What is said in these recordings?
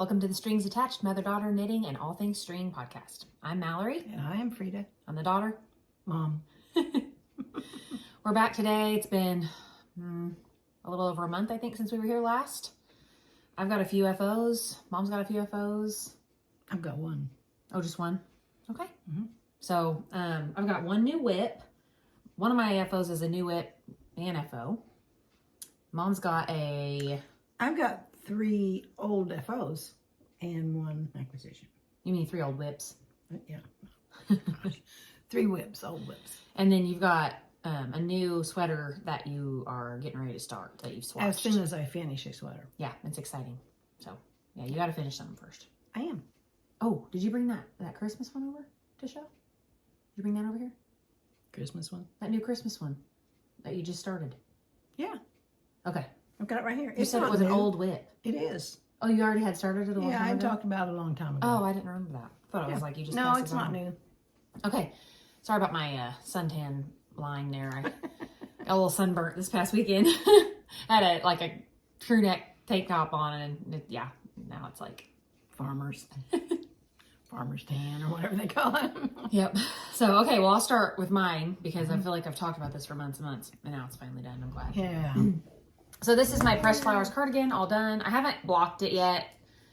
Welcome to the Strings Attached Mother-Daughter Knitting and All Things String podcast. I'm Mallory. And I am Frida. I'm the daughter. Mom. We're back today. It's been a little over a month, I think, since we were here last. I've got a few FOs. Mom's got a few FOs. I've got one. Oh, just one? Okay. Mm-hmm. So I've got one new whip. One of my FOs is a new whip and FO. Mom's got I've got 3 old FOs and 1 acquisition. You mean 3 old whips? Yeah. Gosh. 3 whips, old whips. And then you've got a new sweater that you are getting ready to start, that you've swatched. As soon as I finish a sweater. Yeah, it's exciting. So, yeah, you got to finish something first. I am. Oh, did you bring that Christmas one over to show? Did you bring that over here? Christmas one? That new Christmas one that you just started. Yeah. Okay. I've got it right here. You said it was an old whip. It is. Oh, you already had started it a long time ago? Yeah, I talked about it a long time ago. Oh, I didn't remember that. I thought it was like you just No, passed it's it not on. new. Okay. Sorry about my suntan line there. I got a little sunburnt this past weekend. Had a crew neck tank top on, and now it's like Farmer's tan or whatever they call it. Yep. So, okay, well, I'll start with mine because I feel like I've talked about this for months and months, and now it's finally done. I'm glad. Yeah. So this is my Pressed Flowers cardigan, all done. I haven't blocked it yet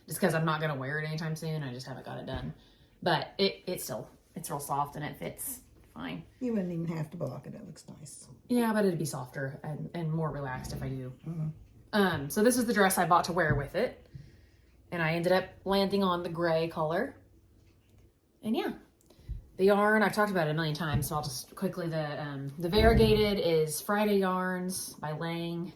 just because I'm not going to wear it anytime soon. I just haven't got it done. But it's real soft and it fits fine. You wouldn't even have to block it. It looks nice. Yeah, but it'd be softer and more relaxed if I do. Mm-hmm. So this is the dress I bought to wear with it. And I ended up landing on the gray color. And yeah, the yarn, I've talked about it a million times, so I'll just quickly, the variegated is Friday Yarns by Lang,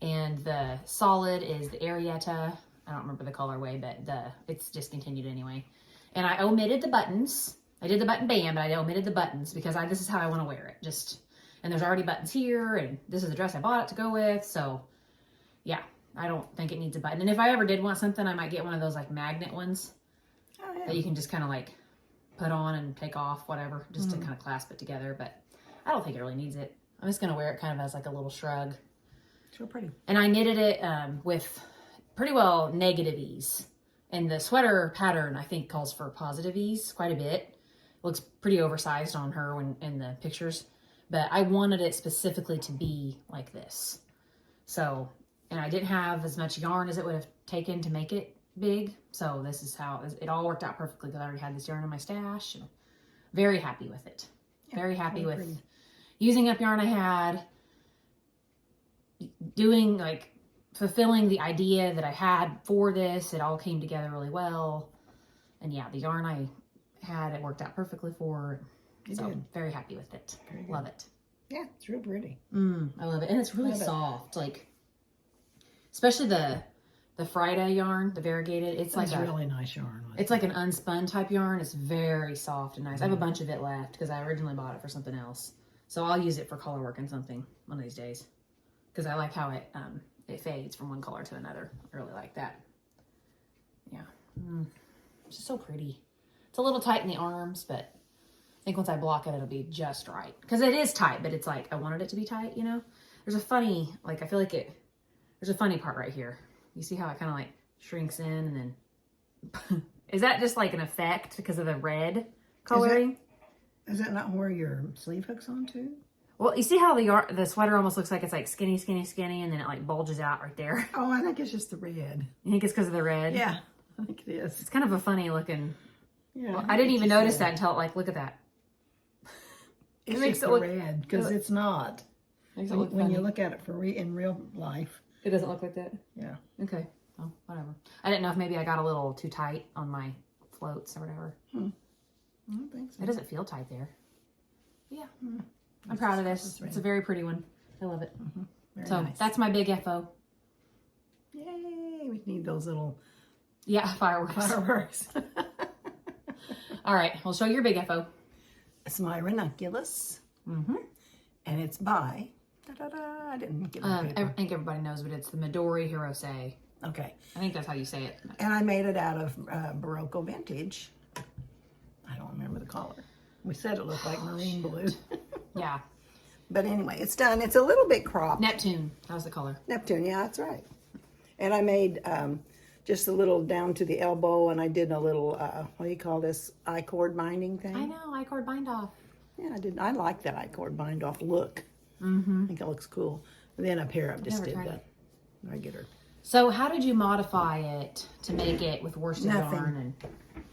and the solid is the Arietta. I don't remember the colorway, but it's discontinued anyway. And I omitted the buttons. I did the button band, but I omitted the buttons because this is how I want to wear it. And there's already buttons here, and this is the dress I bought it to go with, so yeah, I don't think it needs a button. And if I ever did want something, I might get one of those like magnet ones that you can just kind of like put on and take off, whatever, just to kind of clasp it together. But I don't think it really needs it. I'm just going to wear it kind of as like a little shrug. So pretty. And I knitted it with pretty well negative ease. And the sweater pattern, I think, calls for positive ease quite a bit. It looks pretty oversized on her in the pictures. But I wanted it specifically to be like this. So, and I didn't have as much yarn as it would have taken to make it big, so this is how it all worked out perfectly because I already had this yarn in my stash, and very happy with it. Very happy with using up yarn I had, doing like fulfilling the idea that I had for this. It all came together really well, and yeah, the yarn I had, it worked out perfectly for. So very happy with it. Love it. Yeah, it's real pretty. I love it, and it's really soft, like especially the Friday yarn, the variegated. It's like a really nice yarn. It's like an unspun type yarn. It's very soft and nice. I have a bunch of it left because I originally bought it for something else. So I'll use it for color work and something one of these days because I like how it fades from one color to another. I really like that. Yeah. It's just so pretty. It's a little tight in the arms, but I think once I block it, it'll be just right. Because it is tight, but it's like I wanted it to be tight, you know? There's a funny, like I feel like there's a funny part right here. You see how it kind of like shrinks in and then... Is that just like an effect because of the red coloring? Is that not where your sleeve hooks on too? Well, you see how the sweater almost looks like it's like skinny, skinny, skinny, and then it like bulges out right there? Oh, I think it's just the red. You think it's because of the red? Yeah, I think it is. It's kind of a funny looking... Yeah, well, I didn't even notice that until like, look at that. It makes it look red because it's not. When you look at it in real life. It doesn't look like that? Yeah. Okay. Oh, whatever. I didn't know if maybe I got a little too tight on my floats or whatever. I don't think so. It doesn't feel tight there. Yeah. I'm proud of this. It's a very pretty one. I love it. So nice. That's my big FO. Yay. We need those little... Yeah, fireworks. All right. We'll show your big FO. It's my Ranunculus. And it's by... I didn't get my paper. I think everybody knows, but it's the Midori Hirose. Okay. I think that's how you say it. And I made it out of Barocco Vintage. I don't remember the color. We said it looked like marine blue. Yeah. But anyway, it's done. It's a little bit cropped. Neptune. How's the color? Neptune, yeah, that's right. And I made just a little down to the elbow, and I did a little, what do you call this, I-cord binding thing? I know, I-cord bind off. Yeah, I like that I-cord bind off look. I think it looks cool. And then up here, I just did the regular. So how did you modify it to make it with worsted yarn? And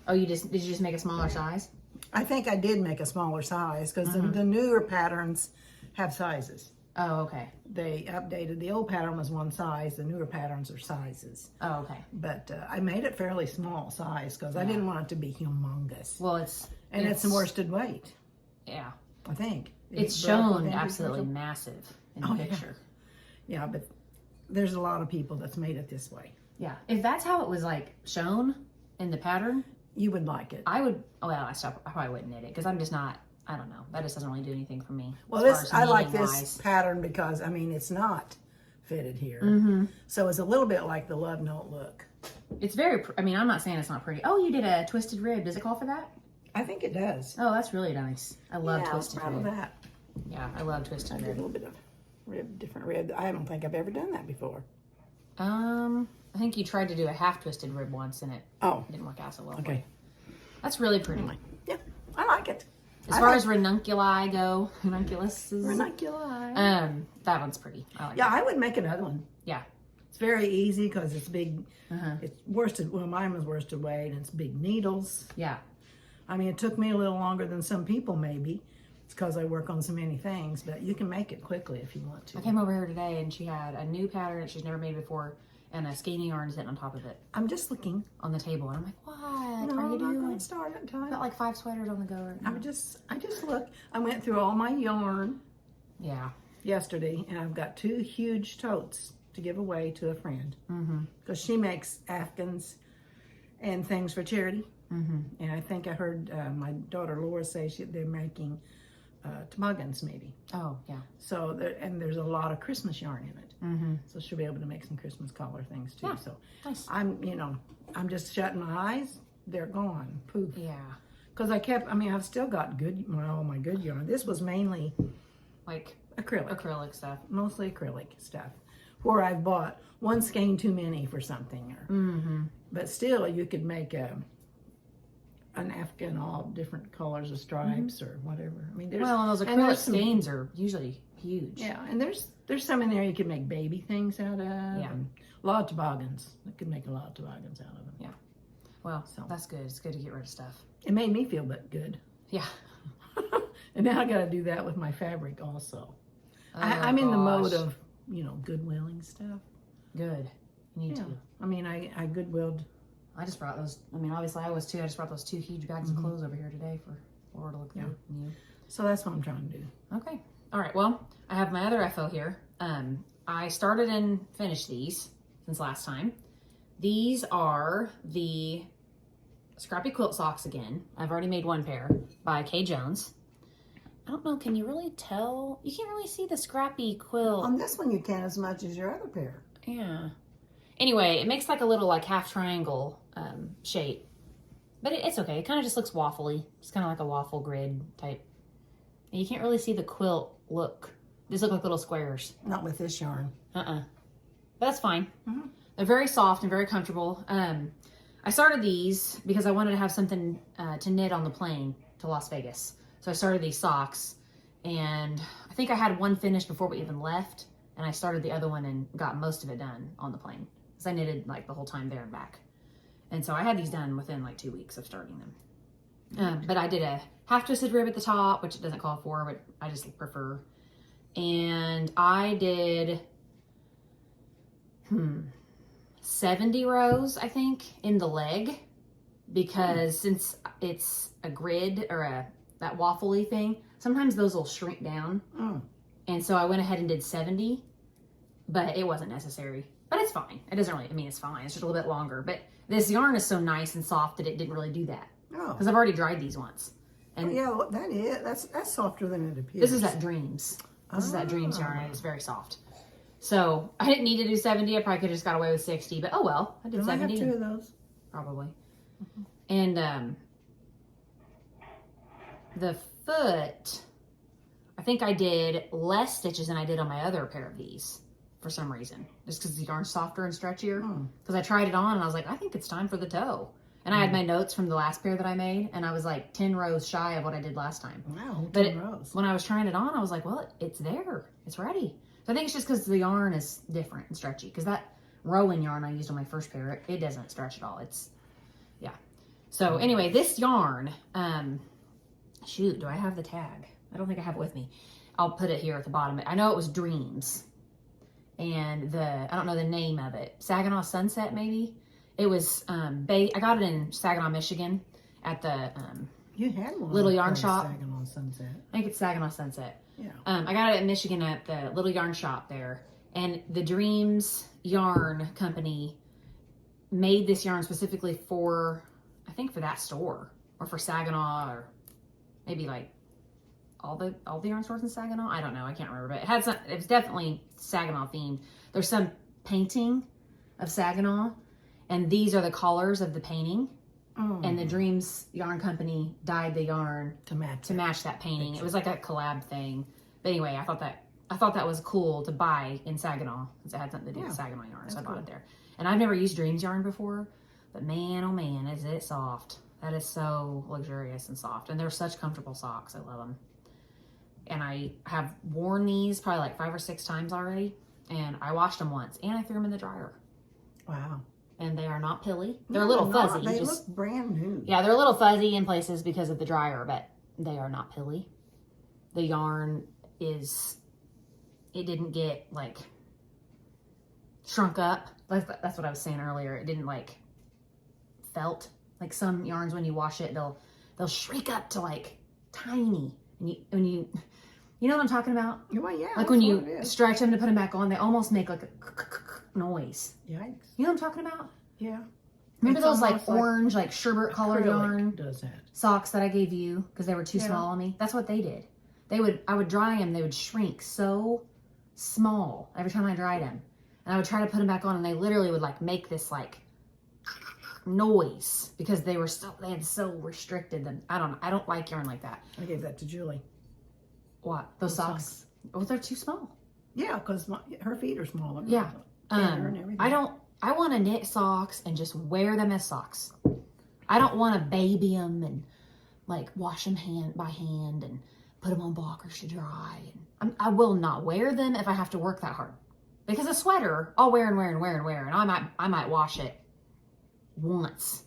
oh, did you just make a smaller size? I think I did make a smaller size because the newer patterns have sizes. Oh, okay. They updated. The old pattern was one size. The newer patterns are sizes. Oh, okay. But I made it fairly small size because I didn't want it to be humongous. Well, it's worsted weight. Yeah. I think. It's shown absolutely massive in the picture. Yeah, but there's a lot of people that's made it this way. Yeah. If that's how it was like shown in the pattern, you would like it. I would. Well, I probably wouldn't knit it because I'm just not. I don't know. That just doesn't really do anything for me. Well, I like this pattern because I mean it's not fitted here, so it's a little bit like the Love Note look. It's very. I mean, I'm not saying it's not pretty. Oh, you did a twisted rib. Does it call for that? I think it does. Oh, that's really nice. I love twisted rib. That. Yeah, I love twisted rib. A little bit of different rib. I don't think I've ever done that before. I think you tried to do a half twisted rib once and it didn't work out so well. Okay. That's really pretty. Yeah, I like it. As far as ranunculi go, ranunculus that one's pretty. I like it. I would make another one. Yeah. It's very easy because it's big. It's worsted. Well, mine was worsted weight and it's big needles. Yeah. I mean, it took me a little longer than some people maybe. It's because I work on so many things, but you can make it quickly if you want to. I came over here today and she had a new pattern that she's never made before and a skeiny yarn sitting on top of it. I'm just looking on the table and I'm like, what no, are you doing? I'm not going to start it until I've got like 5 sweaters on the go right now. I just look. I went through all my yarn yesterday and I've got 2 huge totes to give away to a friend because she makes Afghans and things for charity. And I think I heard my daughter Laura say they're making toboggans maybe. Oh, yeah. So, there's a lot of Christmas yarn in it. So she'll be able to make some Christmas collar things too. Yeah. So nice. I'm just shutting my eyes. They're gone. Poof. Yeah. Because I've still got all my good yarn. This was mainly like acrylic stuff. Mostly acrylic stuff. Where I've bought one skein too many for something. But still, you could make an Afghan, all different colors of stripes or whatever. I mean, those acrylic skeins are usually huge. Yeah, and there's some in there you can make baby things out of. Yeah. And a lot of toboggans. You could make a lot of toboggans out of them. Yeah. Well, that's good. It's good to get rid of stuff. It made me feel good. Yeah. And now I got to do that with my fabric also. I'm in the mode of, goodwilling stuff. Good. You need to. I mean, I goodwilled. I just brought those. I mean, obviously I was too. I just brought those 2 huge bags of clothes over here today for Laura to look through. Yeah. So that's what I'm trying to do. Okay. All right. Well, I have my other FO here. I started and finished these since last time. These are the Scrappy Quilt socks again. I've already made 1 pair by Kay Jones. I don't know. Can you really tell? You can't really see the Scrappy Quilt. On this one you can as much as your other pair. Yeah. Anyway, it makes like a little half triangle shape, but it's okay. It kind of just looks waffly. It's kind of like a waffle grid type. And you can't really see the quilt look. These look like little squares. Not with this yarn. But that's fine. They're very soft and very comfortable. I started these because I wanted to have something to knit on the plane to Las Vegas. So I started these socks, and I think I had 1 finished before we even left, and I started the other one and got most of it done on the plane. I knitted the whole time there and back. And so I had these done within 2 weeks of starting them. But I did a half twisted rib at the top, which it doesn't call for, but I just prefer. And I did 70 rows, I think, in the leg, because since it's a grid or that waffly thing, sometimes those will shrink down. And so I went ahead and did 70, but it wasn't necessary. But it's fine. It doesn't really, it's fine. It's just a little bit longer. But this yarn is so nice and soft that it didn't really do that. Because I've already dried these once. And that is. That's softer than it appears. This is that Dreams. This is that Dreams yarn, and it's very soft. So I didn't need to do 70. I probably could have just got away with 60. But oh well. I did 70. I have 2 of those. Probably. And the foot, I think I did less stitches than I did on my other pair of these for some reason. Just because the yarn's softer and stretchier. Because I tried it on and I was like, I think it's time for the toe. And I had my notes from the last pair that I made, and I was like 10 rows shy of what I did last time. Wow, but 10 rows. When I was trying it on, I was like, well, it's there. It's ready. So I think it's just because the yarn is different and stretchy. Because that Rowan yarn I used on my first pair, it doesn't stretch at all. It's, yeah. So anyway, this yarn, shoot, do I have the tag? I don't think I have it with me. I'll put it here at the bottom. I know it was Dreams. And I don't know the name of it. Saginaw Sunset, maybe? It was, I got it in Saginaw, Michigan at the you had one Little Yarn Shop. Saginaw Sunset. I think it's Saginaw Sunset. Yeah. I got it in Michigan at the Little Yarn Shop there. And the Dreams Yarn Company made this yarn specifically for, I think for that store. Or for Saginaw, or maybe like all the yarn stores in Saginaw. I don't know. I can't remember. But it was definitely Saginaw themed. There's some painting of Saginaw. And these are the colors of the painting. And the Dreams Yarn Company dyed the yarn to match that painting. It was like a collab thing. But anyway, I thought that was cool to buy in Saginaw, because it had something to do with Saginaw yarn. So I bought it there. And I've never used Dreams yarn before, but man, oh man, is it soft. That is so luxurious and soft. And they're such comfortable socks. I love them. And I have worn these probably like 5 or 6 times already. And I washed them once and I threw them in the dryer. Wow. And they are not pilly. They're a little fuzzy. They look brand new. Yeah, they're a little fuzzy in places because of the dryer, but they are not pilly. The yarn it didn't get like shrunk up. That's what I was saying earlier. It didn't like felt. Like some yarns when you wash it, they'll shrink up to like tiny. And when you know what I'm talking about? Well, yeah. Like when you stretch them to put them back on, they almost make like a noise. Yikes. You know what I'm talking about? Yeah. Remember those like orange, like sherbet colored yarn does that. Socks that I gave you because they were too small on me? That's what they did. I would dry them, they would shrink so small every time I dried them. And I would try to put them back on and they literally would like make this like noise because they had so restricted them. I don't know. I don't like yarn like that. I gave that to Julie. What? Those socks? Oh, they're too small. Yeah, because her feet are smaller. Yeah. And everything. I want to knit socks and just wear them as socks. I don't want to baby them and like wash them by hand and put them on blockers to dry. And I will not wear them if I have to work that hard. Because a sweater, I'll wear and wear and wear and wear. And I might wash it once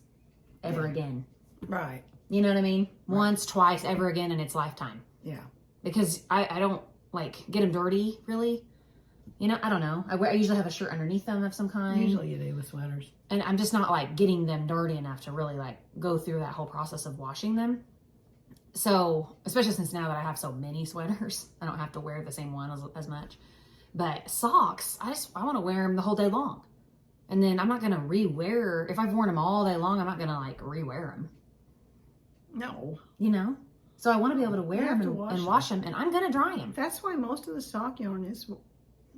ever again. Right. You know what I mean? Right. Once, twice, ever again in its lifetime. Yeah. Because I don't like get them dirty, really. You know, I don't know. I usually have a shirt underneath them of some kind. Usually you do with sweaters. And I'm just not like getting them dirty enough to really like go through that whole process of washing them. So, especially since now that I have so many sweaters, I don't have to wear the same one as much. But socks, I want to wear them the whole day long. And then I'm not going to re-wear, if I've worn them all day long, I'm not going to like re-wear them. No. You know? So I want to be able to wear them and wash them, and I'm going to dry them. That's why most of the sock yarn is.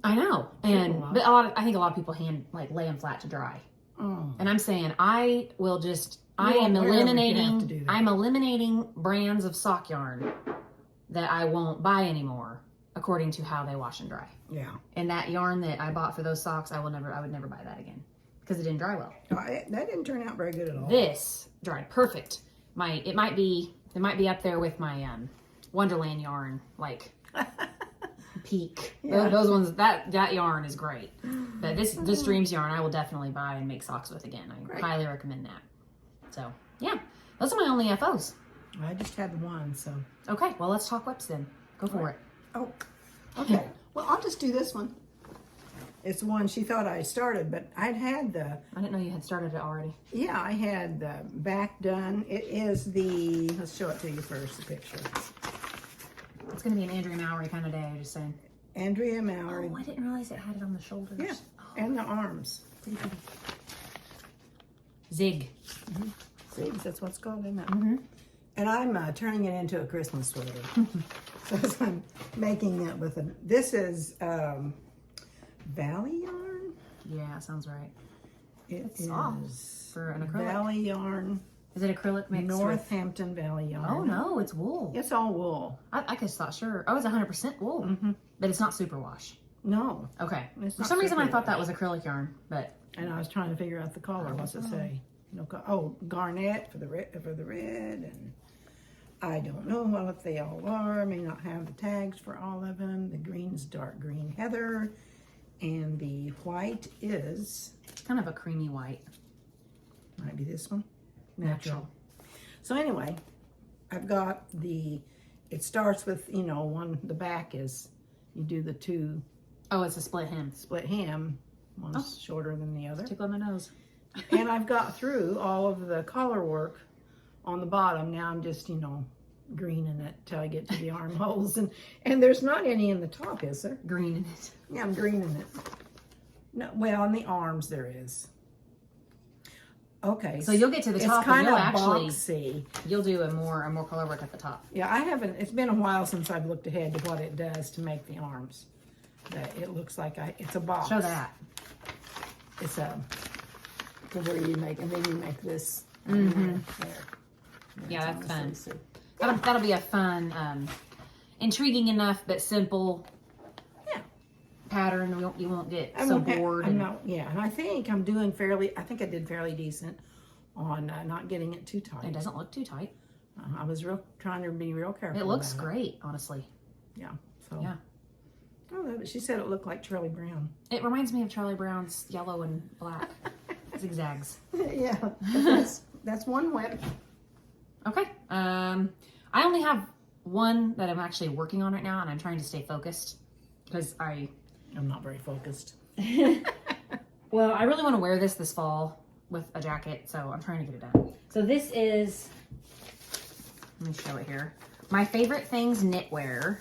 I know. But I think a lot of people lay them flat to dry. And I'm saying I'm eliminating brands of sock yarn that I won't buy anymore according to how they wash and dry. Yeah. And that yarn that I bought for those socks, I would never buy that again because it didn't dry well. That didn't turn out very good at all. This dried perfect. It might be up there with my Wonderland yarn, like peak. Yeah. Those ones, that yarn is great. But this Dreams yarn I will definitely buy and make socks with again. I highly recommend that. So yeah, those are my only FOs. I just had one, so. Okay, well let's talk whips then. Go for it. Oh, okay. Well, I'll just do this one. It's the one she thought I started, but I didn't know you had started it already. Yeah, I had the back done. It is let's show it to you first, the picture. It's going to be an Andrea Mowry kind of day, I'm just saying. Andrea Mowry. Oh, I didn't realize it had it on the shoulders. Yeah, and the arms. Pretty pretty. Zig. Mm-hmm. Zigs, that's what's called, isn't it? Mm-hmm. And I'm turning it into a Christmas sweater. So I'm making it with this is Valley yarn? Yeah, sounds right. It's soft for an acrylic. Valley yarn. Is it acrylic mixed Northampton Valley yarn. Oh no, it's wool. It's all wool. I just thought, sure. Oh, it's 100% wool. Mm-hmm. But it's not superwash. No. Okay. It's For not some reason I circular thought that wash. was acrylic yarn, but. And I was trying to figure out the color. What's it say? No, garnet for the red, and I don't know what they all are. May not have the tags for all of them. The green's dark green heather, and the white is It's kind of a creamy white. might be this one, natural. So anyway, I've got it starts with, the back is, you do the two Oh, it's a split hem. split hem. One's shorter than the other. Tickle my nose. And I've got through all of the collar work on the bottom. Now I'm just, greening it till I get to the armholes. And there's not any in the top, is there? Green in it. Yeah, I'm greening it. No, well, on the arms there is. Okay. So you'll get to the top it's kind and of you'll actually, boxy. you'll do a more color work at the top. Yeah, I haven't, it's been a while since I've looked ahead to what it does to make the arms. But it looks like it's a box. Show that. It's to where you make, and then you make this. Mm-hmm. There. Yeah, that's fun. So, That'll be a fun, intriguing enough but simple pattern. You won't get so bored. and I think I'm doing I did fairly decent on not getting it too tight. It doesn't look too tight. I was trying to be real careful. It looks about great, honestly. Yeah. So. Yeah. Oh, but she said it looked like Charlie Brown. It reminds me of Charlie Brown's yellow and black zigzags. Yeah. That's one whip. Okay. I only have one that I'm actually working on right now, and I'm trying to stay focused because I'm not very focused. Well, I really want to wear this fall with a jacket, so I'm trying to get it done. So this is, let me show it here. My Favorite Things Knitwear.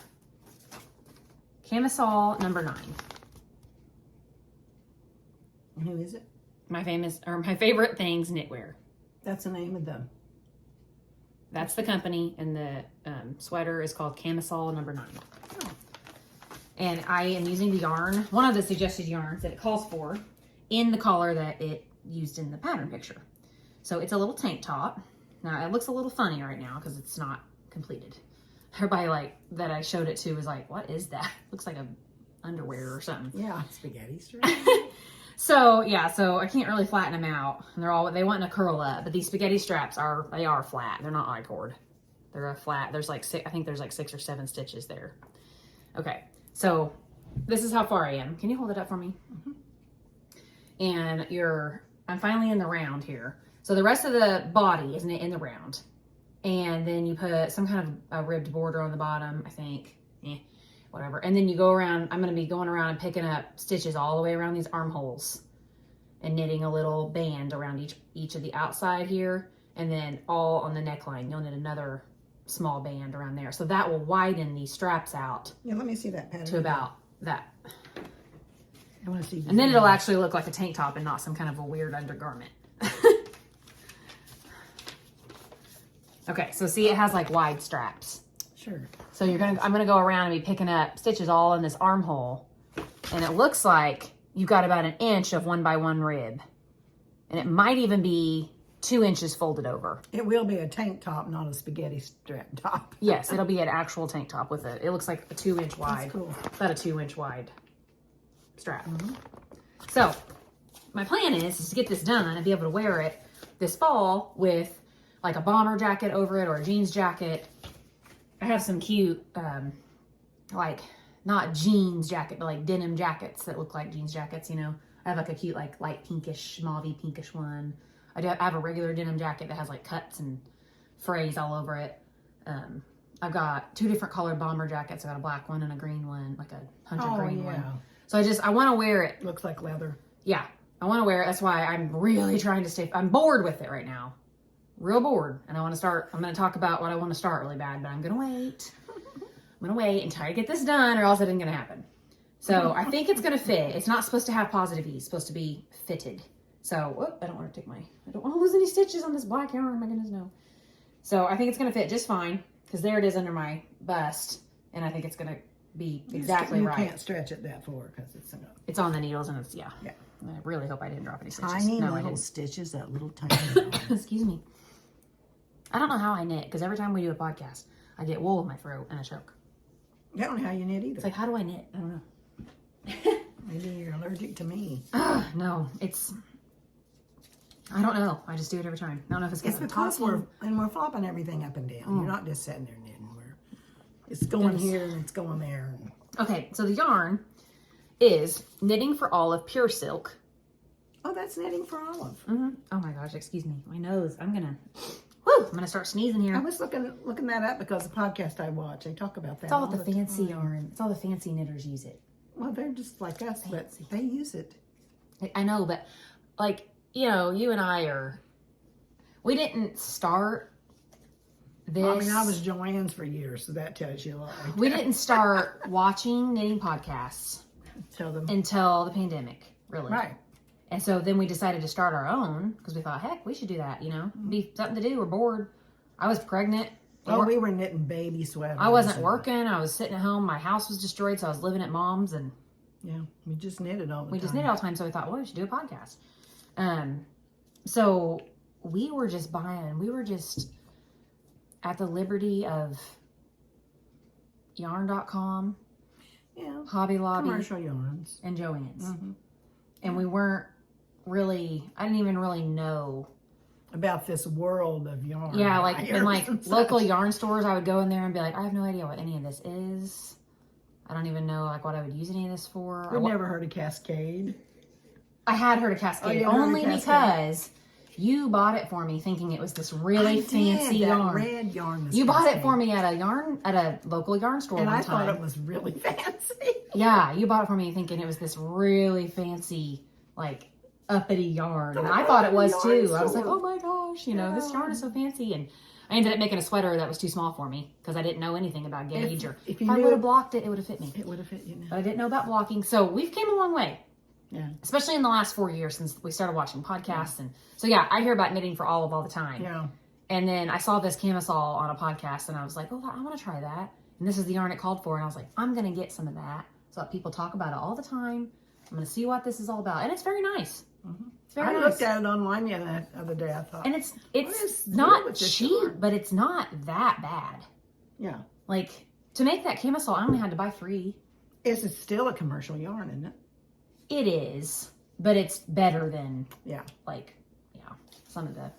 Camisole #9. And who is it? My Favorite Things Knitwear. That's the name of them. That's the company, and the sweater is called Camisole #9. Oh. And I am using the yarn, one of the suggested yarns that it calls for, in the color that it used in the pattern picture. So it's a little tank top. Now it looks a little funny right now because it's not completed. Everybody that I showed it to was like, what is that? Looks like a underwear or something. Yeah, spaghetti strap. So I can't really flatten them out. And they want to curl up, but these spaghetti straps are flat. They're not I-cord. They're a flat. There's I think there's 6 or 7 stitches there. Okay, so this is how far I am. Can you hold it up for me? Mm-hmm. And I'm finally in the round here. So the rest of the body is in the round. And then you put some kind of a ribbed border on the bottom, I think. Whatever. And then you go around, I'm going to be going around and picking up stitches all the way around these armholes and knitting a little band around each of the outside here. And then all on the neckline, you'll knit another small band around there. So that will widen these straps out. Yeah, let me see that pattern. To about that. I want to see. And then it'll actually look like a tank top and not some kind of a weird undergarment. Okay, so see, it has wide straps. Sure. So I'm gonna go around and be picking up stitches all in this armhole, and it looks like you've got about 1 inch of 1x1 rib, and it might even be 2 inches folded over. It will be a tank top, not a spaghetti strap top. Yes, it'll be an actual tank top with it looks like a 2-inch wide. That's cool. About a 2-inch wide strap. Mm-hmm. So my plan is to get this done and be able to wear it this fall with a bomber jacket over it or a jeans jacket. I have some cute, not jeans jacket, but denim jackets that look like jeans jackets, I have a cute, light pinkish, mauvey pinkish one. I have a regular denim jacket that has cuts and frays all over it. I've got 2 different colored bomber jackets. I've got a black one and a green one, a hunter green one. So I want to wear it. Looks like leather. Yeah, I want to wear it. That's why I'm really trying to I'm bored with it right now. Real bored. And I'm going to talk about what I want to start really bad, but I'm going to wait. I'm going to wait until I get this done or else it ain't going to happen. So I think it's going to fit. It's not supposed to have positive E. It's supposed to be fitted. So, I don't want to lose any stitches on this black yarn. My goodness, no. So I think it's going to fit just fine because there it is under my bust. And I think it's going to be exactly right. You can't stretch it that far because it's enough. It's on the needles and it's, yeah. Yeah. I really hope I didn't drop any stitches. Tiny No, little stitches, that little tiny. Excuse me. I don't know how I knit because every time we do a podcast, I get wool in my throat and I choke. I don't know how you knit either. It's how do I knit? I don't know. Maybe you're allergic to me. No, it's... I don't know. I just do it every time. I don't know if it's because we're flopping everything up and down. You're not just sitting there knitting. It's going here and it's going there. Okay, so the yarn is Knitting for Olive Pure Silk. Oh, that's Knitting for Olive. Mm-hmm. Oh my gosh, excuse me. My nose. I'm gonna start sneezing here. I was looking that up because the podcast I watch, they talk about that. It's all the fancy yarn. It's all the fancy knitters use it. Well, they're just like us, but they use it. I know, but like, you know, you and I we didn't start this. Well, I mean, I was Joanne's for years, so that tells you a lot. Right we didn't start watching knitting podcasts until the pandemic, really. Right. And so then we decided to start our own because we thought, heck, we should do that, you know, be something to do. We're bored. I was pregnant. Oh, we were knitting baby sweaters. I wasn't working. I was sitting at home. My house was destroyed, so I was living at mom's, and yeah, we just knitted all the time. We just knitted all the time, so we thought, well, we should do a podcast. So we were just at the liberty of yarn.com, Hobby Lobby, commercial yarns, and Joann's. And we weren't really, I didn't even really know about this world of yarn. Yeah, like in like local yarn stores, I would go in there and be like, I have no idea what any of this is. I don't even know like what I would use any of this for. I've never heard of Cascade. I had heard of Cascade only because you bought it for me thinking it was this really fancy yarn. Red yarn. You bought it for me at a local yarn store and one I time. thought it was really fancy. Yeah, you bought it for me thinking it was this really fancy, like uppity yarn, and I thought it was too. I was like, oh my gosh, you know, this yarn is so fancy, and I ended up making a sweater that was too small for me because I didn't know anything about gauge, or if I would have blocked it, it would have fit me. It would have fit you now. But I didn't know about blocking, so we've came a long way. Yeah. Especially in the last 4 years since we started watching podcasts. And so, yeah, I hear about Knitting for Olive all the time. Yeah. And then I saw this camisole on a podcast and I was like, oh, I want to try that. And this is the yarn it called for. And I was like, I'm going to get some of that so that people talk about it all the time. I'm going to see what this is all about. And it's very nice. It's very nice. Looked at it online the other day. I thought. And it's not cheap, but it's not that bad. Yeah. Like, to make that camisole, I only had to buy 3. It's still a commercial yarn, isn't it? It is, but it's better than, some of the,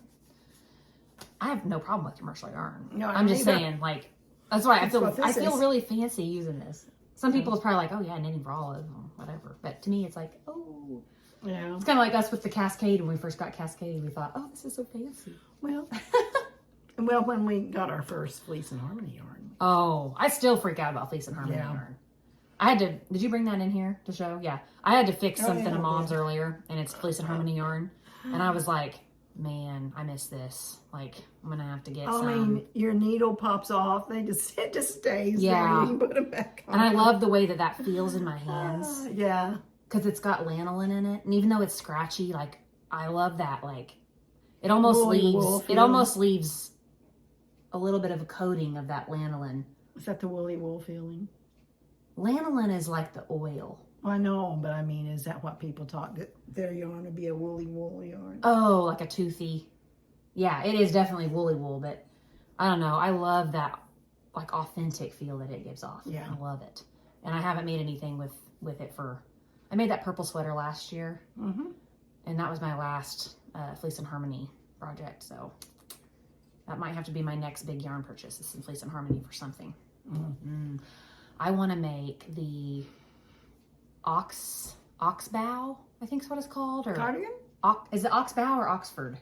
I have no problem with commercial yarn. No, I'm just saying, like, that's why I feel really fancy using this. Some people is probably like, oh yeah, Knitting for Olive, or whatever. But to me, it's like, oh. Yeah. It's kind of like us with the Cascade. When we first got Cascade, we thought, oh, this is so fancy. Well, when we got our first Fleece and Harmony yarn. Oh, I still freak out about Fleece and Harmony yarn. Did you bring that in here to show? Yeah. I had to fix something at Mom's earlier, and it's Fleece and Harmony yarn. And I was like, man, I miss this. Like, I'm going to have to get some. I mean, your needle pops off. It just stays there. You can put it back on. And I love the way that feels in my hands. Yeah. Because it's got lanolin in it. And even though it's scratchy, like, I love that. Like, it almost leaves a little bit of a coating of that lanolin. Is that the woolly wool feeling? Lanolin is like the oil. I know, but I mean, is that what people talk? That their yarn would be a woolly wool yarn? Oh, like a toothy. Yeah, it is definitely woolly wool, but I don't know. I love that like authentic feel that it gives off. Yeah. I love it. And I haven't made anything with it I made that purple sweater last year. Mm-hmm. And that was my last Fleece and Harmony project. So that might have to be my next big yarn purchase, is some Fleece and Harmony for something. Mm-hmm. I want to make the oxbow, I think is what it's called. Or cardigan? Is it oxbow or Oxford?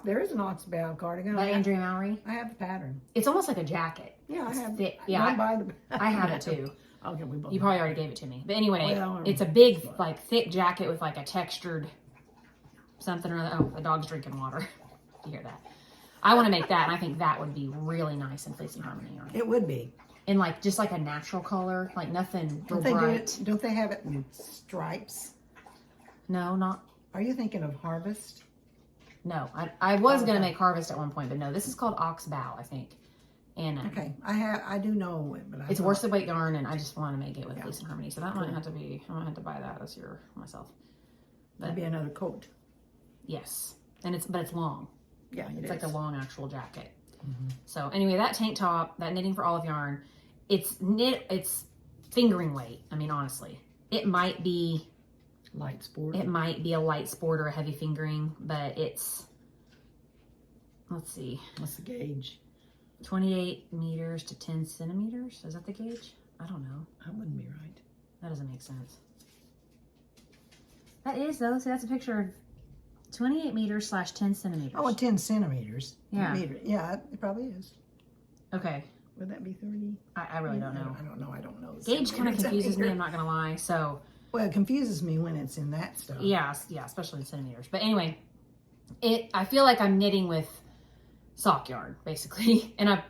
There is an oxbow cardigan. By Andrea Mowry? I have the pattern. It's almost like a jacket. Yeah, I have. Thick. Yeah, I have it too. Okay, we both. You probably already gave it to me. But anyway, it's a big, like, thick jacket with like a textured something or other. Oh, the dog's drinking water. You hear that? I want to make that, and I think that would be really nice in Fleece and Harmony yarn. It would be. In like just like a natural color, like nothing real bright. Don't they have it in stripes? No, not. Are you thinking of Harvest? No, I was gonna make Harvest at one point, but no, this is called Oxbow, I think. And okay, I do know it, but it's worsted weight yarn, and I just want to make it with Fleece and Harmony, so that might have to be. I might have to buy that this year myself. But that'd be another coat. Yes, and it's long. Yeah, it's like a long actual jacket. Mm-hmm. So anyway, that tank top, that Knitting for Olive yarn, it's fingering weight. I mean, honestly, it might be light sport. It might be a light sport or a heavy fingering, but it's, let's see. What's the gauge? 28 meters to 10 centimeters. Is that the gauge? I don't know. That wouldn't be right. That doesn't make sense. That is though. See, that's a picture of 28 meters / 10 centimeters. Oh, 10 centimeters. Yeah. Yeah, it probably is. Okay. Would that be 30? I really don't know. I don't know. Gauge kind of confuses me, I'm not going to lie. So, well, it confuses me when it's in that stuff. Yeah, especially in centimeters. But anyway, I feel like I'm knitting with sock yarn, basically. And I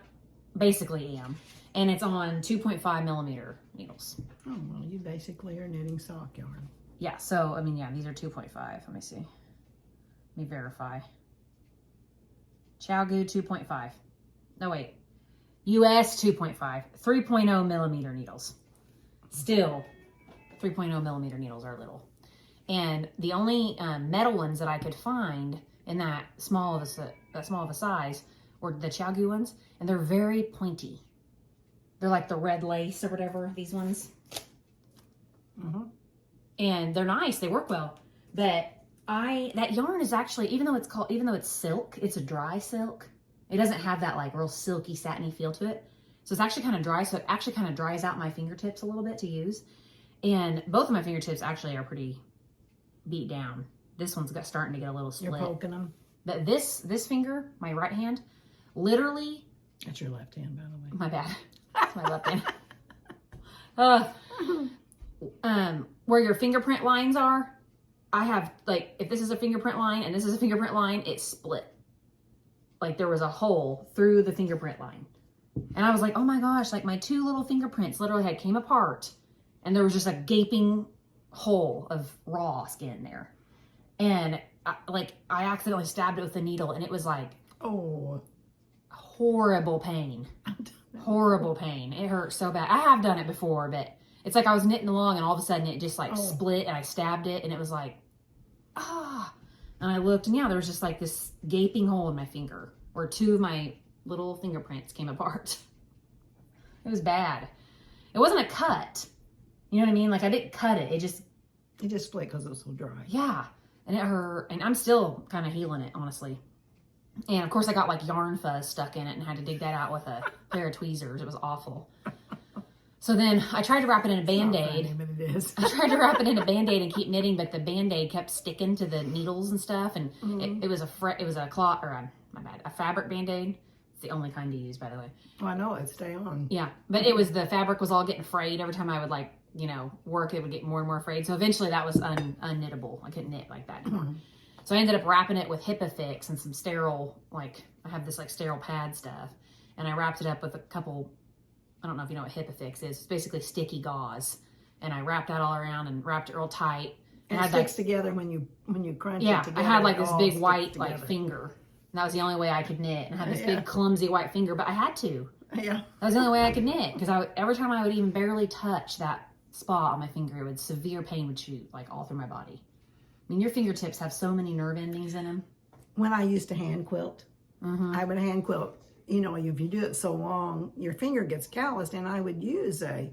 basically am. And it's on 2.5 millimeter needles. Oh, well, you basically are knitting sock yarn. Yeah, so, I mean, yeah, these are 2.5. Let me see. Let me verify. Xiaogu 2.5. No, wait. US 2.5. 3.0 millimeter needles. Still, 3.0 millimeter needles are little. And the only metal ones that I could find in that small of a size were the Xiaogu ones, and they're very pointy. They're like the red lace or whatever, these ones. Mm-hmm. And they're nice, they work well. But that yarn is actually, even though it's silk, it's a dry silk. It doesn't have that like real silky, satiny feel to it. So it's actually kind of dry, so it actually kind of dries out my fingertips a little bit to use. And both of my fingertips actually are pretty beat down. This one's starting to get a little split. You're poking them? But this finger, my right hand, literally... That's your left hand, by the way. My bad. That's my left hand. Where your fingerprint lines are, I have, like, if this is a fingerprint line and this is a fingerprint line, it's split. Like, there was a hole through the fingerprint line. And I was like, oh my gosh, like, my two little fingerprints literally came apart. And there was just a gaping hole of raw skin there. And, I accidentally stabbed it with a needle, and it was like... Oh. Horrible pain. Horrible pain. It hurt so bad. I have done it before, but it's like I was knitting along, and all of a sudden it just, like, split, and I stabbed it, and it was like, ah... And I looked, and yeah, there was just like this gaping hole in my finger where two of my little fingerprints came apart. It was bad. It wasn't a cut. You know what I mean? Like, I didn't cut it. It just split because it was so dry. Yeah. And it hurt. And I'm still kind of healing it, honestly. And of course, I got like yarn fuzz stuck in it and had to dig that out with a pair of tweezers. It was awful. So then I tried to wrap it in a Band-Aid. But it is. I tried to wrap it in a Band-Aid and keep knitting, but the Band-Aid kept sticking to the needles and stuff. And it was a cloth, or a fabric Band-Aid. It's the only kind to use, by the way. Oh, I know, it'd stay on. Yeah, but it was, the fabric was all getting frayed. Every time I would, like, you know, work, it would get more and more frayed. So eventually that was unknittable. I couldn't knit like that anymore. So I ended up wrapping it with HipaFix and some sterile, like, I have this like sterile pad stuff. And I wrapped it up with a couple, I don't know if you know what HipaFix is. It's basically sticky gauze. And I wrapped that all around and wrapped it real tight. And it sticks together when you crunch it together. Yeah, I had like this big white like finger. And that was the only way I could knit. And I had this big clumsy white finger, but I had to. Yeah. That was the only way I could knit. Because every time I would even barely touch that spot on my finger, severe pain would shoot like all through my body. I mean, your fingertips have so many nerve endings in them. When I used to hand quilt, I would hand quilt. You know, if you do it so long, your finger gets calloused, and I would use a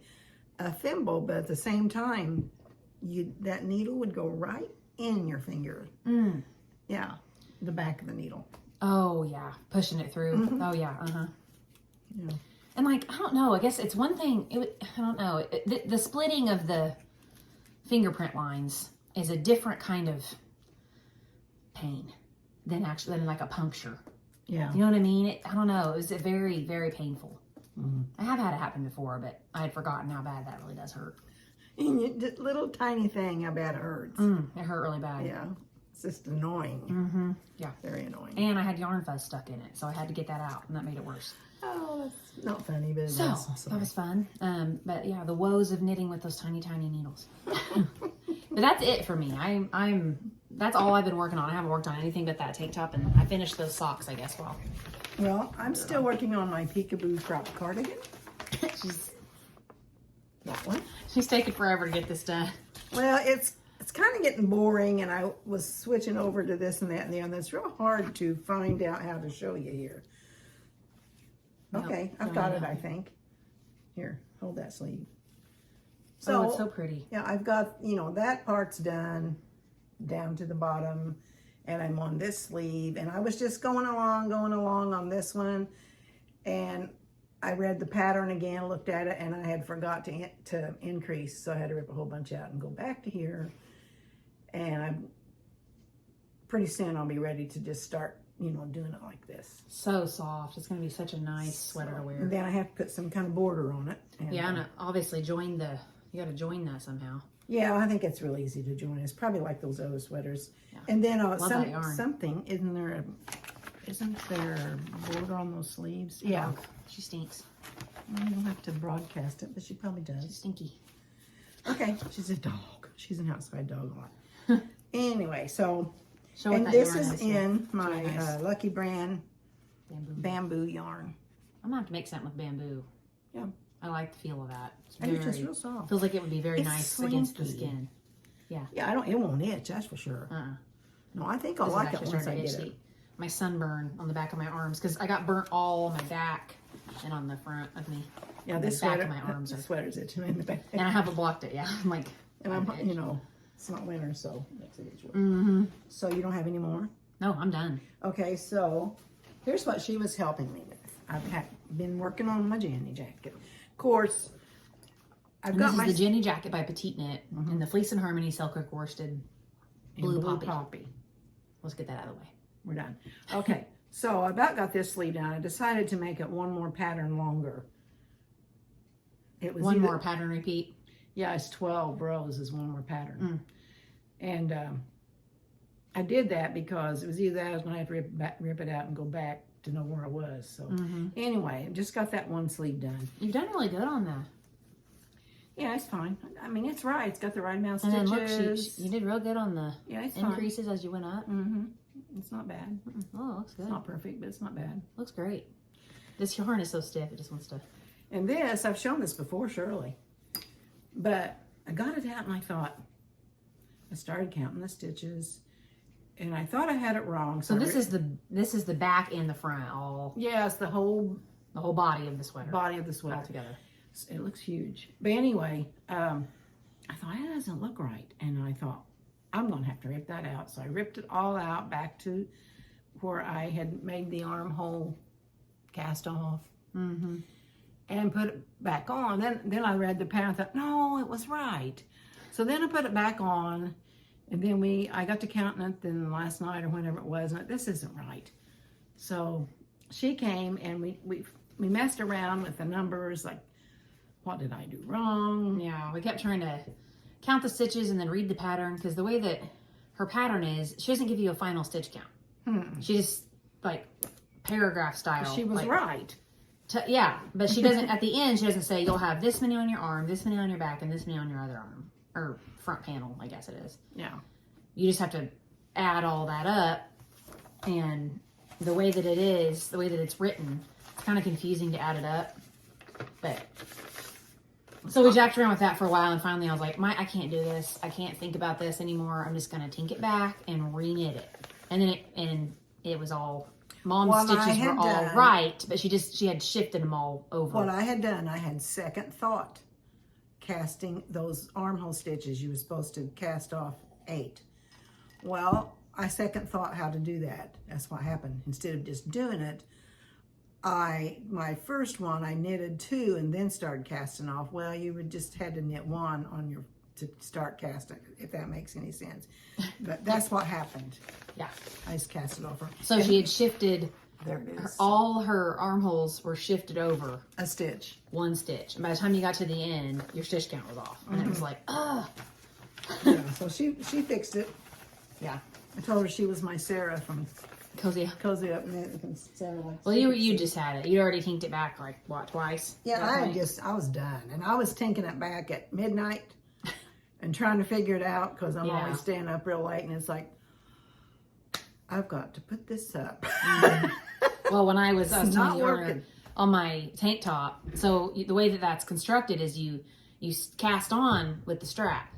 thimble, but at the same time, that needle would go right in your finger. Yeah, the back of the needle. Oh, yeah, pushing it through. Oh, yeah, Yeah. And, like, I don't know, I guess it's one thing, I don't know, the splitting of the fingerprint lines is a different kind of pain than like a puncture. Yeah. You know what I mean? I don't know. It was very, very painful. I have had it happen before, but I had forgotten how bad that really does hurt. And just little tiny thing, how bad it hurts. It hurt really bad. Yeah. It's just annoying. Yeah. Very annoying. And I had yarn fuzz stuck in it, so I had to get that out, and that made it worse. Oh, that's not funny, but So, that was fun. But yeah, the woes of knitting with those tiny, tiny needles. But that's it for me. That's all I've been working on. I haven't worked on anything but that tank top, and I finished those socks, I guess. Well, I'm still working on my peekaboo crop cardigan. She's taking forever to get this done. Well, it's kind of getting boring, and I was switching over to this and that and the other. It's real hard to find out how to show you here. Okay, I've got it, I think. Here, hold that sleeve. So, it's so pretty. Yeah, I've got, you know, that part's done down to the bottom, and I'm on this sleeve, and I was just going along on this one, and I read the pattern again, looked at it, and I had forgot to increase, so I had to rip a whole bunch out and go back to here, and I'm pretty soon I'll be ready to just start, you know, doing it like this. So soft. It's going to be such a nice sweater to wear. And then I have to put some kind of border on it. And, yeah, and obviously you got to join that somehow. Yeah, I think it's real easy to join. It's probably like those other sweaters. Yeah. And then something, isn't there a border on those sleeves? Yeah. She stinks. Well, you'll have to broadcast it, but she probably does. She's stinky. Okay, she's a dog. She's an outside dog a lot. Anyway, so, and this is in my Lucky Brand bamboo yarn. I'm going to have to make something with bamboo. Yeah. I like the feel of that. It's just real soft. Feels like it would be very nice against the skin. Yeah. Yeah, it won't itch, that's for sure. No, I think I'll like it once I get it. My sunburn on the back of my arms, because I got burnt all on my back and on the front of me. Yeah, this sweater, back of my arms sweater's itching in the back. And I haven't blocked it, yeah. I'm like, and I'm, you know, it's not winter, so makes it easier. So you don't have any more? No, I'm done. Okay, so here's what she was helping me with. I've been working on my Jenny jacket. Of course, this is the Jenny jacket by Petite Knit in the Fleece and Harmony Selkirk worsted blue poppy. Let's get that out of the way. We're done. Okay, so I about got this sleeve done. I decided to make it one more pattern longer. It was one more pattern repeat. Yeah, it's 12 rows is one more pattern. And I did that because it was either that I was going to have to rip it out and go back to know where I was. So anyway, just got that one sleeve done. You've done really good on that. Yeah, it's fine. I mean, it's right. It's got the right amount of stitches. And then look, you did real good on the increases as you went up. It's not bad. Oh, it looks good. It's not perfect, but it's not bad. Looks great. This yarn is so stiff. It just wants to... And this, I've shown this before, surely. But I got it out and I thought, I started counting the stitches. And I thought I had it wrong. So this is the back and the front all. Yeah, it's the whole body of the sweater. Body of the sweater. All together. It looks huge. But anyway, I thought, it doesn't look right. And I thought, I'm going to have to rip that out. So I ripped it all out back to where I had made the armhole cast off. And put it back on. Then I read the pattern. I thought, no, it was right. So then I put it back on. And then I got to counting it then last night or whenever it was. And this isn't right. So she came and we messed around with the numbers. Like, what did I do wrong? Yeah, we kept trying to count the stitches and then read the pattern. Because the way that her pattern is, she doesn't give you a final stitch count. She just, like, paragraph style. She was right. Yeah, but she doesn't, at the end, she doesn't say, you'll have this many on your arm, this many on your back, and this many on your other arm. Or front panel, I guess it is. Yeah. You just have to add all that up. And the way that it is, the way that it's written, it's kind of confusing to add it up. But, so we jacked around with that for a while, and finally I was like, I can't do this. I can't think about this anymore. I'm just going to tink it back and re-knit it. And then it was all... Mom's stitches were all right, but she had shifted them all over. What I had done, I had second thought casting those armhole stitches. You were supposed to cast off 8. Well, I second thought how to do that. That's what happened. Instead of just doing it, my first one, I knitted 2 and then started casting off. Well, you would just had to knit 1 on to start casting, if that makes any sense. But that's what happened. Yeah. I just cast it over. So she had shifted, there it is. All her armholes were shifted over. A stitch. 1 stitch. And by the time you got to the end, your stitch count was off. And it was like, Yeah, so she fixed it. Yeah. I told her she was my Sarah from Cozy Up. And Sarah likes well, you just had it. You'd already tinked it back like, what, twice? Yeah, I was done. And I was tinking it back at midnight. And trying to figure it out because I'm always staying up real late, and it's like, I've got to put this up. Well, when I was not working on my tank top, so the way that that's constructed is you cast on with the strap.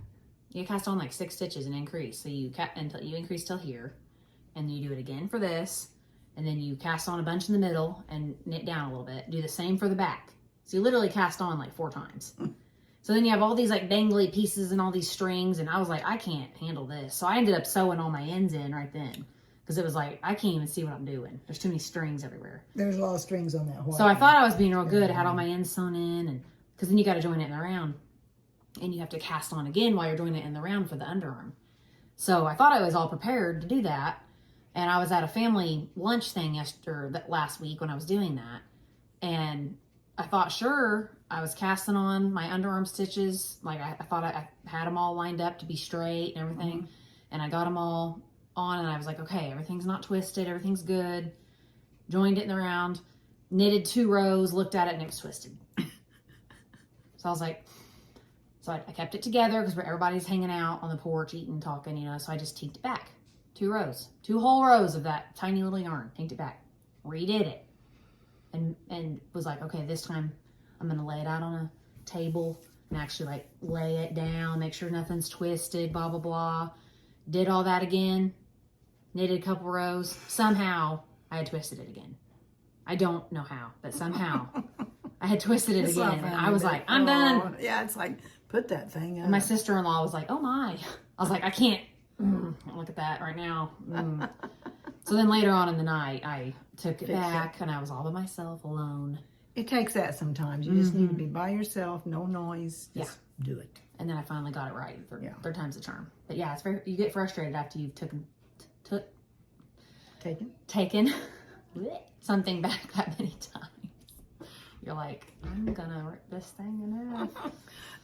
You cast on like 6 stitches and increase. So until you increase till here, and then you do it again for this, and then you cast on a bunch in the middle and knit down a little bit. Do the same for the back. So you literally cast on like 4 times. So then you have all these like dangly pieces and all these strings, and I was like, I can't handle this. So I ended up sewing all my ends in right then. Because it was like, I can't even see what I'm doing. There's too many strings everywhere. There's a lot of strings on that white. So I thought I was being real good. I had all my ends sewn in, and because then you got to join it in the round. And you have to cast on again while you're doing it in the round for the underarm. So I thought I was all prepared to do that. And I was at a family lunch thing last week when I was doing that. And I thought, sure, I was casting on my underarm stitches. Like I thought I had them all lined up to be straight and everything. Mm-hmm. And I got them all on, and I was like, okay, everything's not twisted. Everything's good. Joined it in the round. Knitted 2 rows, looked at it, and it was twisted. So I was like... So I kept it together because everybody's hanging out on the porch, eating, talking, you know. So I just teeked it back. 2 rows. 2 whole rows of that tiny little yarn. Teeked it back. Redid it. And was like, okay, this time I'm going to lay it out on a table and actually like lay it down, make sure nothing's twisted, blah, blah, blah. Did all that again. Knitted a couple rows. Somehow I had twisted it again. I don't know how, but somehow I had twisted it again. And I was like, I'm done. Yeah, it's like... Put that thing up. And my sister-in-law was like, oh my. I was like, I can't look at that right now. So then later on in the night, I took it back and I was all by myself alone. It takes that sometimes. You just need to be by yourself, no noise. Just do it. And then I finally got it right. Third time's the charm. But yeah, it's very, you get frustrated after you've taken something back that many times. You're like, I'm gonna rip this thing in half.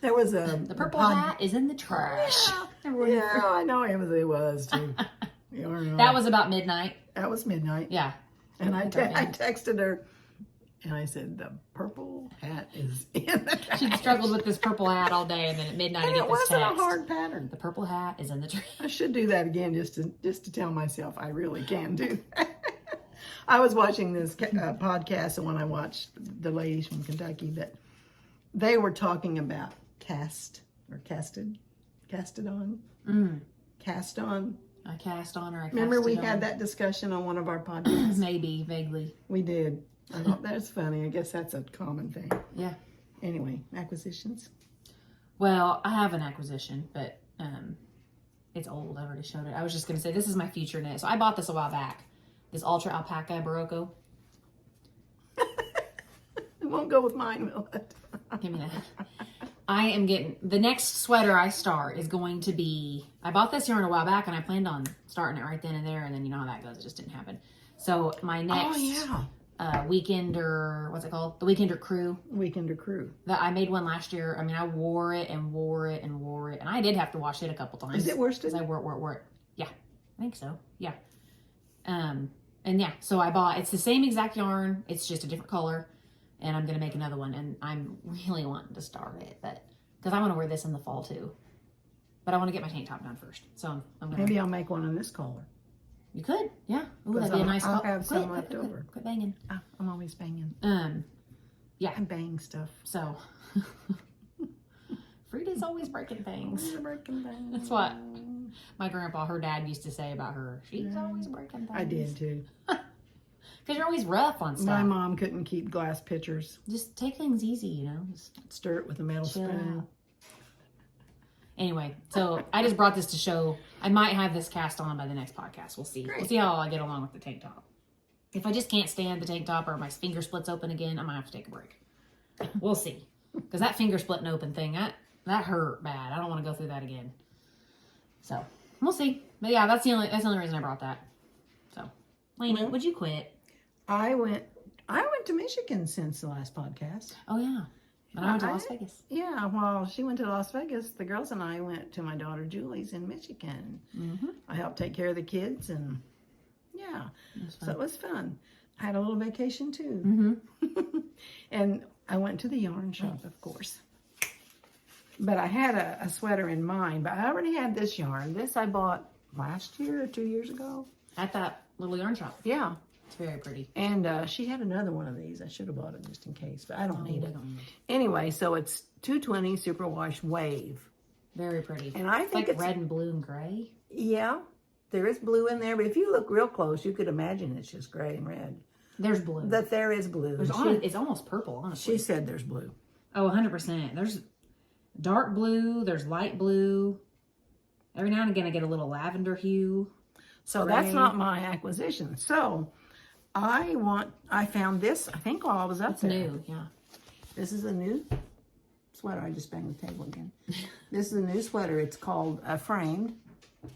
There was the purple hat is in the trash. Yeah, I know it was too. That was about midnight. That was midnight. Yeah. And I texted her and I said, the purple hat is in the trash. She struggled with this purple hat all day, and then at midnight I get this text. It wasn't a hard pattern. The purple hat is in the trash. I should do that again just to tell myself I really can do that. I was watching this podcast, and when I watched the ladies from Kentucky, that they were talking about casted on. Cast on. I cast on or I cast Remember we had that discussion on one of our podcasts? Maybe, vaguely. We did. I thought that's funny. I guess that's a common thing. Yeah. Anyway, acquisitions. Well, I have an acquisition, but it's old. I already showed it. I was just going to say, this is my future knit. So I bought this a while back. This Ultra Alpaca Barocco. It won't go with mine, will it? Give me that. I am getting, the next sweater I start is going to be, I bought this yarn a while back and I planned on starting it right then and there, and then you know how that goes. It just didn't happen. So my next Weekender, what's it called? The Weekender Crew. Weekender Crew. That I made one last year. I mean, I wore it and wore it and wore it. And I did have to wash it a couple times. Is it worsted? Because I wore it. Yeah, I think so. Yeah. And yeah, so I bought, it's the same exact yarn. It's just a different color. And I'm going to make another one. And I'm really wanting to start it. Because I want to wear this in the fall too. But I want to get my tank top done first. So I'm going to. Maybe I'll make one in this color. You could, yeah. Ooh, that'd be a nice I'll have some left over. Quit banging. I'm always banging. Yeah. I bang stuff. So, Frida's always breaking things. Always breaking things. That's what my grandpa, her dad used to say about her. She's always breaking things. I did too. Because you're always rough on stuff. My mom couldn't keep glass pitchers. Just take things easy, you know. Just stir it with a metal spoon. Anyway, so I just brought this to show. I might have this cast on by the next podcast. We'll see. Great. We'll see how I get along with the tank top. If I just can't stand the tank top or my finger splits open again, I might have to take a break. We'll see. Because that finger splitting open thing, that hurt bad. I don't want to go through that again. So, we'll see. But yeah, that's the only reason I brought that. So, Lainey, would you quit? I went to Michigan since the last podcast. Oh, yeah. And I went to Las Vegas. Yeah, while she went to Las Vegas, the girls and I went to my daughter Julie's in Michigan. Mm-hmm. I helped take care of the kids, and yeah, so it was fun. I had a little vacation too. Mm-hmm. And I went to the yarn shop, of course. But I had a sweater in mind, but I already had this yarn. This I bought last year or 2 years ago. At that little yarn shop. Yeah. It's very pretty. And she had another one of these. I should have bought it just in case, but I don't need it. Anyway, so it's 220 Superwash Wave. Very pretty. And I think it's like red and blue and gray. Yeah, there is blue in there, but if you look real close, you could imagine it's just gray and red. There's blue. That there is blue. It's almost purple, honestly. She said there's blue. Oh, 100%. dark blue. There's light blue. Every now and again, I get a little lavender hue. So that's not my acquisition. So I found this, I think while I was up there. It's new, yeah. This is a new sweater. I just banged the table again. This is a new sweater. It's called Framed.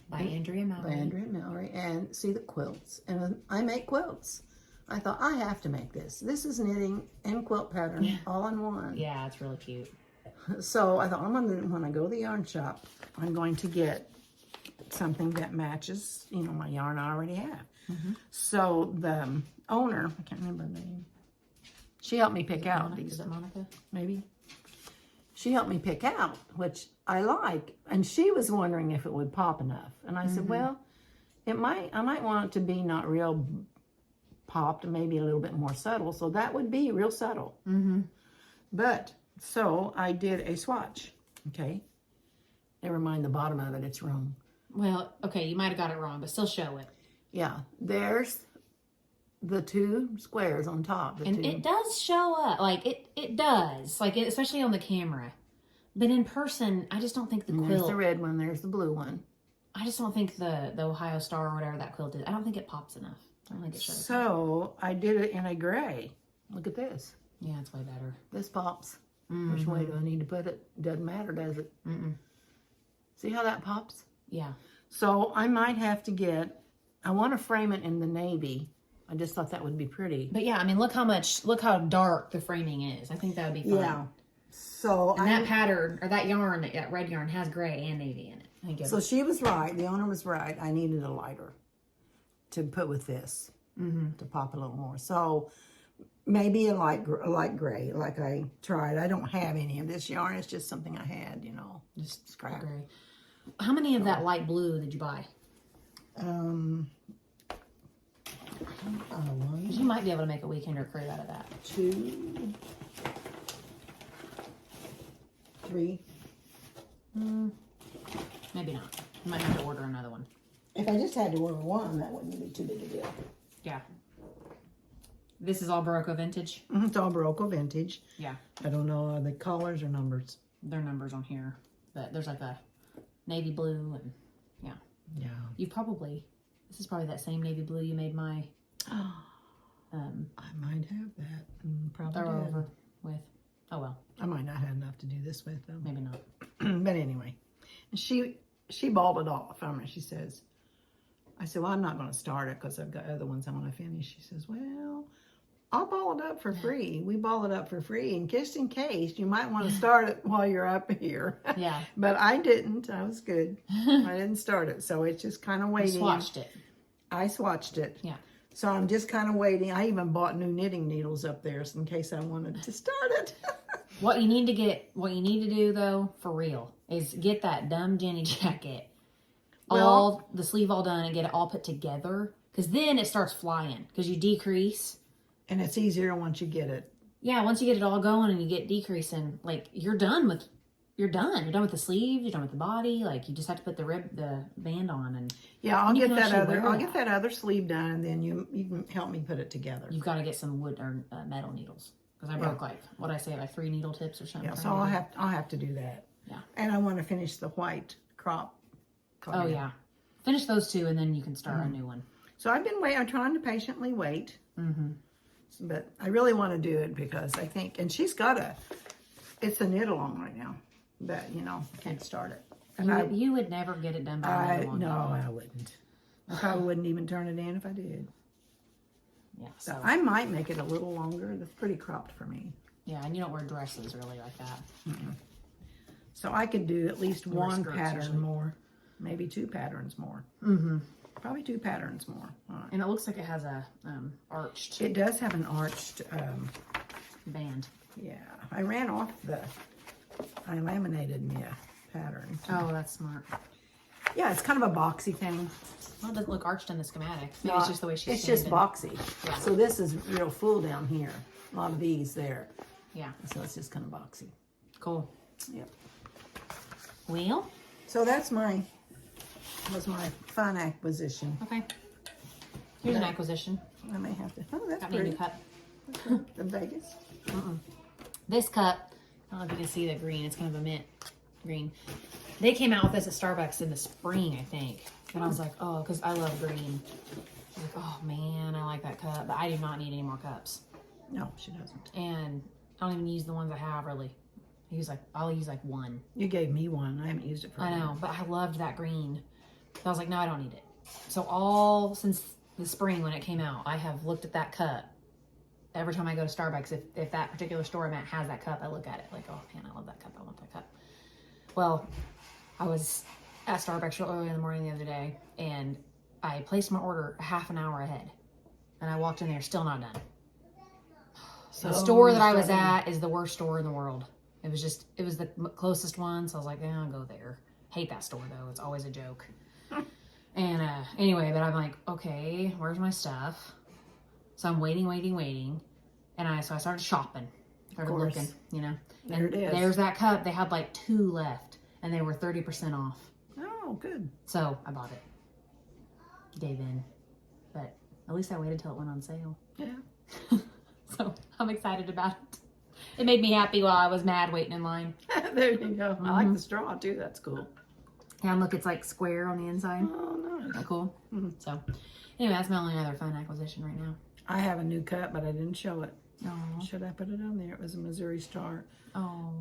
By Andrea Mallory. And see the quilts. And I make quilts. I thought, I have to make this. This is knitting and quilt pattern all in one. Yeah, it's really cute. So I thought, when I go to the yarn shop, I'm going to get something that matches, you know, my yarn I already have. So the owner, I can't remember her name, she helped me pick out these. Is it Monica? Maybe. She helped me pick out, which I like. And she was wondering if it would pop enough. And I said, well, I might want it to be not real popped, maybe a little bit more subtle. So that would be real subtle. But, so I did a swatch, okay? Never mind the bottom of it, it's wrong. Well, okay, you might have got it wrong, but still show it. Yeah, there's the two squares on top. And it does show up, like, it does, like, especially on the camera. But in person, I just don't think the quilt... There's the red one, there's the blue one. I just don't think the Ohio Star or whatever that quilt is, I don't think it pops enough. I don't think it shows. So, I did it in a gray. Look at this. Yeah, it's way better. This pops. Which way do I need to put it? Doesn't matter, does it? See how that pops? Yeah. So I might have to get, I want to frame it in the navy. I just thought that would be pretty. But yeah, I mean, look how dark the framing is. I think that would be fun. Yeah. So and that pattern, or that yarn, that red yarn has gray and navy in it. I think so she was right. The owner was right. I needed a lighter to put with this to pop a little more. So maybe a light gray, like I tried. I don't have any of this yarn. It's just something I had, you know, just scrap. Gray. How many of that light blue did you buy? You might be able to make a weekender crew out of that. 2, 3. Maybe not. You might have to order another one. If I just had to order one, that wouldn't be too big a deal. Yeah. This is all Barocco vintage? It's all Barocco vintage. Yeah. I don't know, are they colors or numbers? There are numbers on here. But there's like a navy blue and yeah. Yeah. This is probably that same navy blue you made my I might have that. Probably throw did. over with. Oh well. I might not have enough to do this with though. Maybe not. But anyway, she balled it off. She says, I said, well, I'm not going to start it because I've got other ones I want to finish. She says, well, I'll ball it up for free. We ball it up for free. And just in case, you might want to start it while you're up here. Yeah. But I didn't. I was good. I didn't start it. So it's just kind of waiting. You swatched it. I swatched it. Yeah. So I'm just kind of waiting. I even bought new knitting needles up there in case I wanted to start it. What you need to do though, for real, is get that dumb Jenny jacket, the sleeve all done and get it all put together. Because then it starts flying. Because you decrease. And it's easier once you get it. Yeah, once you get it all going and you get decreasing, like you're done with the sleeve, you're done with the body. Like you just have to put the band on and I'll get that other sleeve done, and then you can help me put it together. You've got to get some wood or metal needles because I broke like 3 needle tips or something. Yeah, so I'll have to do that. Yeah, and I want to finish the white crop. Oh yeah, finish those 2 and then you can start a new one. So I've been waiting. I'm trying to patiently wait. But I really want to do it because I think, and she's got it's a knit along right now, but you know, I can't start it. And you would never get it done by knit along. No, I wouldn't. I probably wouldn't even turn it in if I did. Yeah. So I might make it a little longer. That's pretty cropped for me. Yeah, and you don't wear dresses really like that. So I could do at least one pattern more, maybe 2 patterns more. Probably 2 patterns more. Right. And it looks like it has a arched. It does have an arched band. Yeah, I ran off I laminated me a pattern. Oh, that's smart. Yeah, it's kind of a boxy thing. Well, it doesn't look arched in the schematic. Maybe it's just the way she's It's just boxy. Yeah. So this is real full down here. A lot of these there. Yeah. So it's just kind of boxy. Cool. Yep. Well. So that's was my fun acquisition. Okay. Here's an acquisition. I may have to. Oh, that's Got me a new cup. The Vegas. This cup, I don't know if you can see the green. It's kind of a mint. green. They came out with this at Starbucks in the spring, I think. And I was like, oh, because I love green. I was like, oh man, I like that cup. But I do not need any more cups. No, she doesn't. And I don't even use the ones I have, really. I'll use like one. You gave me one. I haven't used it for a I know, while. but I loved that green. I was like, no, I don't need it. So all since the spring when it came out, I have looked at that cup. Every time I go to Starbucks, if that particular store I'm at has that cup, I look at it like, oh man, I love that cup. I want that cup. Well, I was at Starbucks real early in the morning the other day, and I placed my order a half an hour ahead. And I walked in there, still not done. So the store that I was at is the worst store in the world. It was the closest one, so I was like, I'll go there. Hate that store, though. It's always a joke. And anyway, but I'm like, okay, where's my stuff? So I'm waiting. And I started shopping. Started looking, you know. There it is. There's that cup. They had like 2 left, and they were 30% off. Oh, good. So I bought it. Gave in. But at least I waited till it went on sale. Yeah. So I'm excited about it. It made me happy while I was mad waiting in line. There you go. I like the straw too. That's cool. Yeah, and look, it's like square on the inside. Oh, nice. Isn't that cool? So anyway, that's my only other fun acquisition right now. I have a new cup, but I didn't show it. Oh. Should I put it on there? It was a Missouri Star. Oh.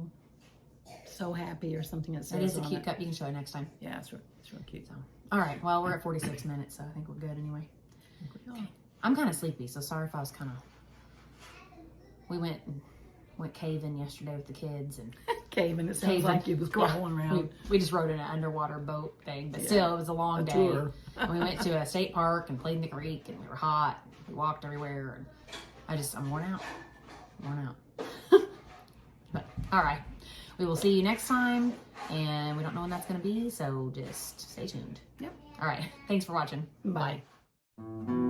So happy or something it says. It is a on cute cup. You can show it next time. Yeah, it's real cute. So, all right. Well, we're at 46 minutes, so I think we're good anyway. Okay. I'm kind of sleepy, so sorry if I was kind of... We went caving yesterday with the kids and caving. It sounds like you was crawling around. We just rode in an underwater boat thing, but still, it was a long day. Tour. We went to a state park and played in the creek, and we were hot. We walked everywhere, and I'm worn out. But all right, we will see you next time, and we don't know when that's going to be, so just stay tuned. Yep. All right. Thanks for watching. Bye. Bye.